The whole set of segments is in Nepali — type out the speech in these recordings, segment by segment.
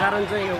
कारण चाहिँ यो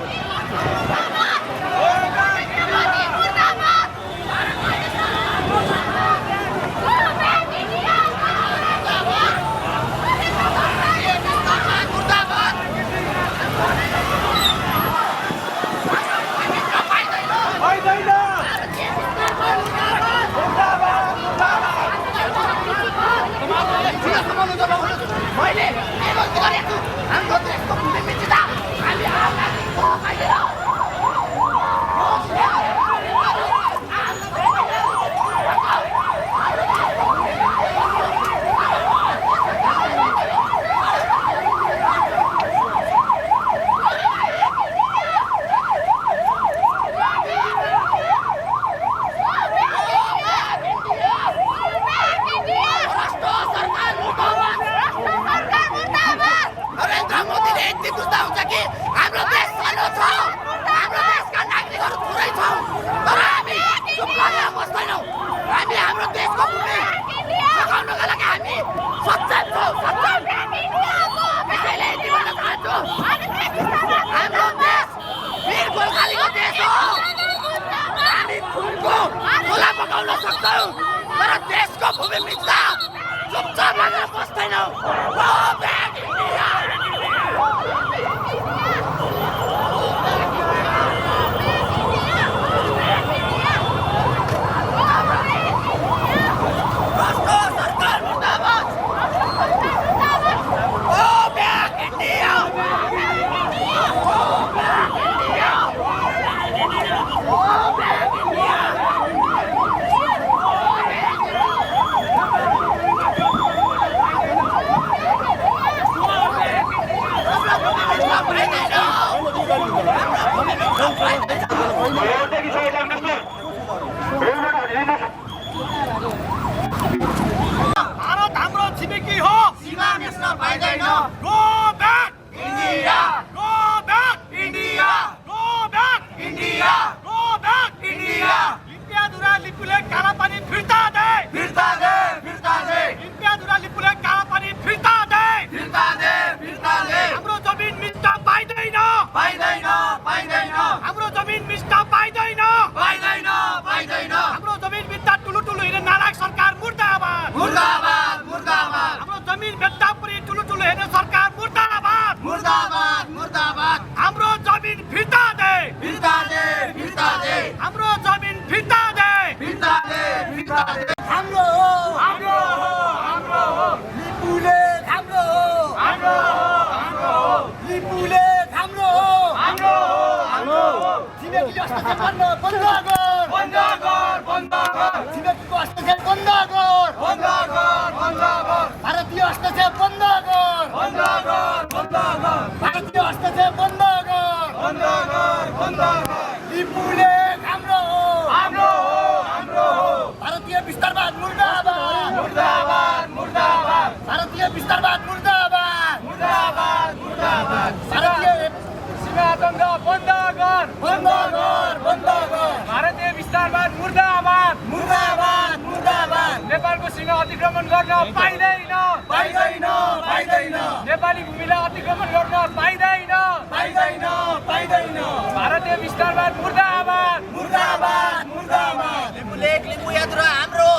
अतिक्रमण गर्न पाइदैन पाइदैन पाइदैन नेपाली भूमिलाई अतिक्रमण गर्न पाइदैन पाइदैन पाइदैन भारतीय विस्तारवाद मुर्दाबाद मुर्दाबाद मुर्दाबाद लिम्बू यात्रा हाम्रो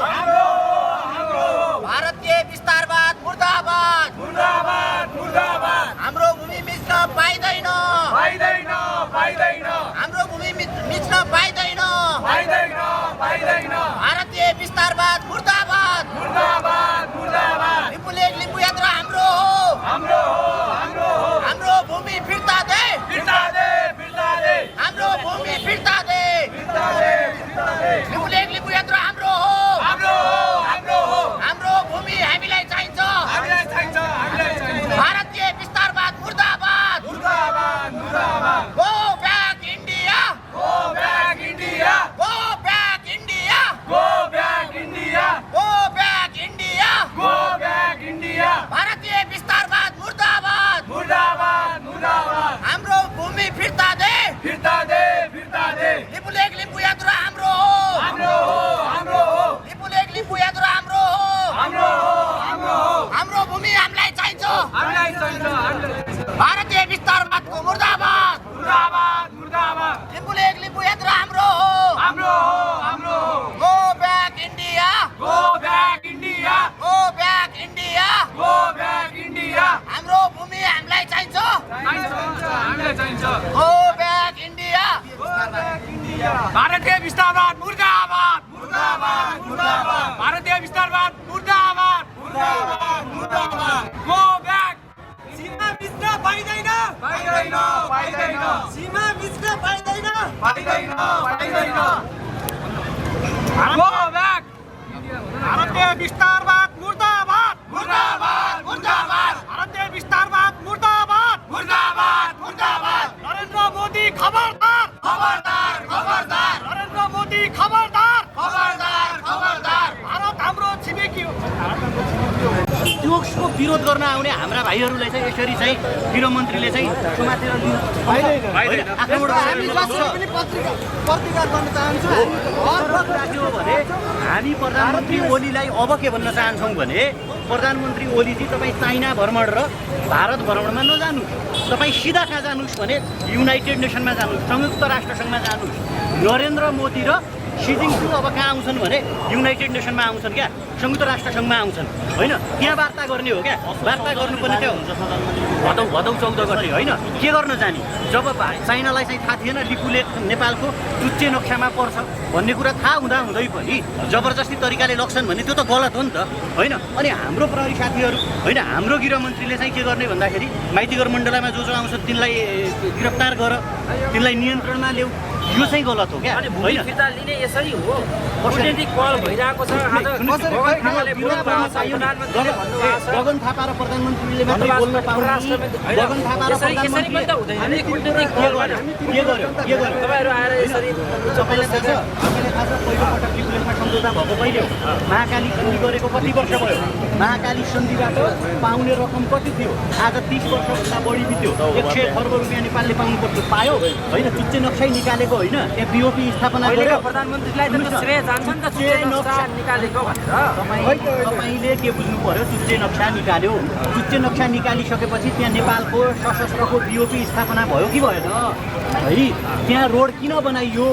हाम्रो भारतीय विस्तारवाद मुर्दाबाद मुर्दाबाद मुर्दाबाद हाम्रो भूमि मिच्न पाइदैन पाइदैन पाइदैन हाम्रो भूमि मिच्न पाइदैन पाइदैन पाइदैन भारतीय विस्तारवाद मुर्दाबाद मुर्दाबाद मुर्दाबाद लिम्बू यात्रा हाम्रो हाम्रो हाम्रो भूमि फिर्ता दे फिर्ता दे फिर्ता दे हाम्रो भूमि फिर्ता दे फिर्ता दे फिर्ता दे लिम्बू यात्रा हाम्रो हाम्रो हाम्रो भूमि हामीलाई चाहिन्छ हामीलाई चाहिन्छ हामीलाई चाहिन्छ भारतीय विस्तारवाद मुर्दाबाद मुर्दाबाद मुर्दाबाद go back India go back India go back India go back India हामीलाई चाहिन्छ गो ब्याक इन्डिया भारतीय विस्तारवाद मुर्दाबाद मुर्दाबाद मुर्दाबाद भारतीय विस्तारवाद मुर्दाबाद मुर्दाबाद मुर्दाबाद गो ब्याक सीमा बिच्न पाइँदैन पाइँदैन पाइँदैन सीमा बिच्न पाइँदैन पाइँदैन पाइँदैन गो ब्याक भारतीय विस्तारवाद मुर्दाबाद मुर्दाबाद मुर्दाबाद भारतीय विस्तारवाद मुर्दाबाद मुर्दाबाद मुर्दाबाद नरेन्द्र मोदी खबरदार खबरदार खबरदार नरेन्द्र मोदी खबरदार खबरदार खबरदार भारत हाम्रो छिमेकी हो त्यसको विरोध गर्न आउने हाम्रा भाइहरूलाई चाहिँ यसरी चाहिँ गृहमन्त्रीले चाहिँ समातेर आक्रमण प्रतिकार गर्न चाहन्छु राख्यो भने हामी प्रधानमन्त्री ओलीलाई अब के भन्न चाहन्छौँ भने प्रधानमन्त्री ओलीजी तपाईँ चाइना भ्रमण र भारत भ्रमणमा नजानुहोस्, तपाईँ सिधा कहाँ जानुहोस् भने युनाइटेड नेसनमा जानुहोस्, संयुक्त राष्ट्रसङ्घमा जानुहोस्। नरेन्द्र मोदी र सी जिनपिङ अब कहाँ आउँछन् भने युनाइटेड नेसनमा आउँछन् क्या, संयुक्त राष्ट्रसङ्घमा आउँछन् होइन, त्यहाँ वार्ता गर्ने हो क्या। वार्ता गर्नुपर्ने त्यो भदौ 14 गते होइन, के गर्न जाने जब चाइनालाई चाहिँ थाहा थिएन लिपुलेख नेपालको चुच्चे नक्सामा पर्छ भन्ने कुरा थाहा हुँदा हुँदै पनि जबरजस्ती तरिकाले लग्छन् भने त्यो त गलत हो नि त होइन। अनि हाम्रो प्रहरी साथीहरू होइन, हाम्रो गृहमन्त्रीले चाहिँ के गर्ने भन्दाखेरि माइतीघर मण्डलमा जो आउँछ तिनलाई गिरफ्तार गर, तिनलाई नियन्त्रणमा ल्याऊ, यो चाहिँ गलत हो क्या होइन। फिर्ता लिने यसरी हो, कुटनीतिक पहल भइरहेको छ। आज गगन थापा र प्रधानमन्त्रीले मात्रै बोल्न पाउने, गगन थापा र यसरी पनि त हुँदैन नि। कुटनीतिक पहल के गर्यो तपाईँहरू आएर यसरी तपाईँलाई थाहा छ पहिलोपटक लिपुलेखमा सम्झौता भएको कहिले हो? महाकाली सन्धि गरेको कति वर्ष भयो? महाकाली सन्धिबाट पाउने रकम कति थियो? आज 30 वर्षभन्दा बढी बित्यो। 100 खर्ब रुपियाँ नेपालले पाउनु पर्छ, पायो होइन। चुच्चे नक्सै निकालेको होइन, त्यहाँ बिओपी स्थापना गर्यो। प्रधानमन्त्रीलाई त श्रेय जान्छ नि त चुच्चे नक्सा निकालेको भनेर। तपाईँले के बुझ्नु पर्यो? चुच्चे नक्सा निकाल्यो, चुच्चे नक्सा निकालिसकेपछि त्यहाँ नेपालको सशस्त्रको बिओपी स्थापना भयो कि भएन है? त्यहाँ रोड किन बनाइयो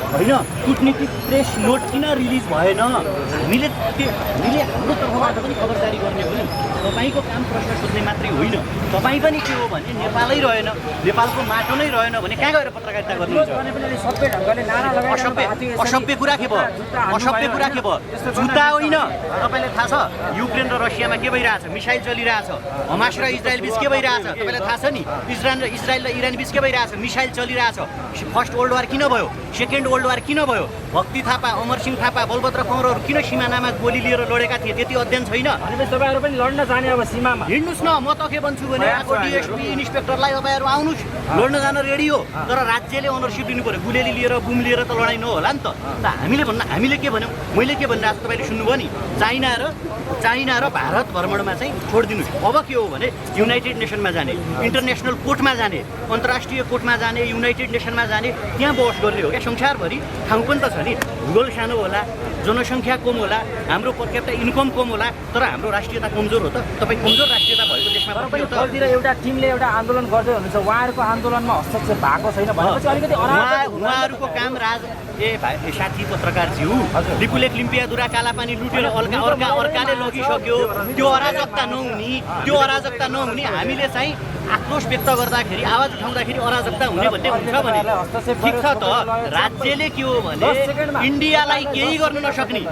होइन? कूटनीतिक प्रेस नोट किन रिलिज भएन? हामीले हाम्रो तर्फबाट पनि खबरदारी गर्ने हो नि। तपाईँको काम प्रश्न सोध्ने मात्रै होइन, तपाईँ पनि के हो भने नेपालै रहेन, नेपालको माटो नै रहेन भने कहाँ गएर पत्रकारिता गर्नुहुन्छ? सबै ढङ्गले नारा असभ्य कुरा के भयो? असभ्य कुरा के भयो? जुत्ता होइन। तपाईँलाई थाहा छ युक्रेन र रसियामा के भइरहेछ? मिसाइल चलिरहेछ। हमास र इजरायल बिच के भइरहेछ? तपाईँलाई थाहा छ नि? इजरायल र इरान बिच के भइरहेछ? मिसाइल चलिरहेछ। फर्स्ट वर्ल्ड वार किन भयो? सेकेन्ड वर्ल्ड वार किन भयो? भक्ति थापा, अमरसिंह थापा, बलभद्र कौरहरू किन सिमानामा गोली लिएर लडेका थिए? त्यति अध्ययन छैन? भनेपछि तपाईँहरू पनि लड्न जाने अब सीमामा हिँड्नुहोस् न। म त के भन्छु भने यहाँको डिएसपी इन्सपेक्टरलाई तपाईँहरू आउनुहोस्, लड्न जान रेडी हो, तर राज्यले ओनरसिप दिनु पर्यो। गुलेली लिएर बुम लिएर त लडाइँ नहोला नि त। हामीले के भन्यौँ? मैले के भनिरहेको छु तपाईँले सुन्नुभयो नि? चाइना र भारत भ्रमणमा चाहिँ छोडिदिनुहोस्। अब के हो भने युनाइटेड नेसनमा जाने, इन्टरनेसनल कोर्टमा जाने, अन्तर्राष्ट्रिय कोर्टमा जाने, युनाइटेड नेसनमा जाने, त्यहाँ बहस गर्ने हो क्या। संसारभरि ठाउँ पनि त छ नि, भूगोल सानो होला, जनसङ्ख्या कम होला, हाम्रो पर क्यापिटा इन्कम कम होला, तर हाम्रो राष्ट्रियता कमजोर हो त। तपाईँ कमजोर राष्ट्रियता भएको देशमा तलतिर एउटा टिमले एउटा आन्दोलन गर्दै हुनुहुन्छ, उहाँहरूको आन्दोलनमा हस्तक्षेप भएको छैन भनेपछि अलिकति उहाँहरूको काम साथी पत्रकारज्यू, लिपुलेख लिम्पियाधुरा कालापानी लुटेर अर्काले लगिसक्यो। त्यो अराजकता नहुने हामीले चाहिँ आक्रोश व्यक्त गर्दाखेरि, आवाज उठाउँदाखेरि अराजकता हुने भन्ने हुन्छ भने ठिक छ त। राज्यले के हो भने इन्डियालाई केही गर्न नसक्ने,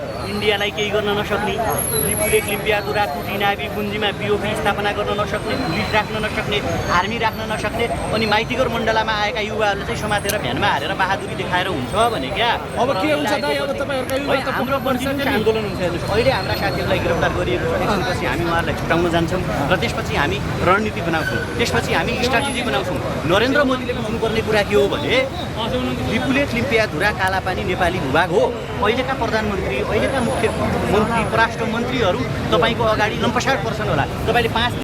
लिपुलेख लिम्पियाधुरा कुटिनाबी गुन्जीमा बिओपी स्थापना गर्न नसक्ने, पुलिस राख्न नसक्ने, आर्मी राख्न नसक्ने, अनि माइतीघर मण्डलमा आएका युवाहरूले चाहिँ समातेर भ्यानमा हालेर बहादुरी देखाएर हुन्छ भने क्या? अब के हुन्छ त? अब तपाईँहरूको हाम्रो आन्दोलन हुन्छ। अहिले हाम्रा साथीहरूलाई गिरफ्तार गरिएको छ, त्यसपछि हामी उहाँहरूलाई छुटाउन जान्छौँ र त्यसपछि हामी रणनीति बनाउँछौँ, त्यसपछि हामी स्ट्राटेजी बनाउँछौँ। नरेन्द्र मोदीले बुझ्नुपर्ने कुरा के हो भने लिपुलेख लिम्पियाधुरा कालापानी नेपाली भूभाग हो। अहिलेका प्रधानमन्त्री, अहिलेका मुख्यमन्त्री, परराष्ट्र मन्त्रीहरू तपाईँको अगाडि लम्पसार पर्छन् होला। तपाईँले 5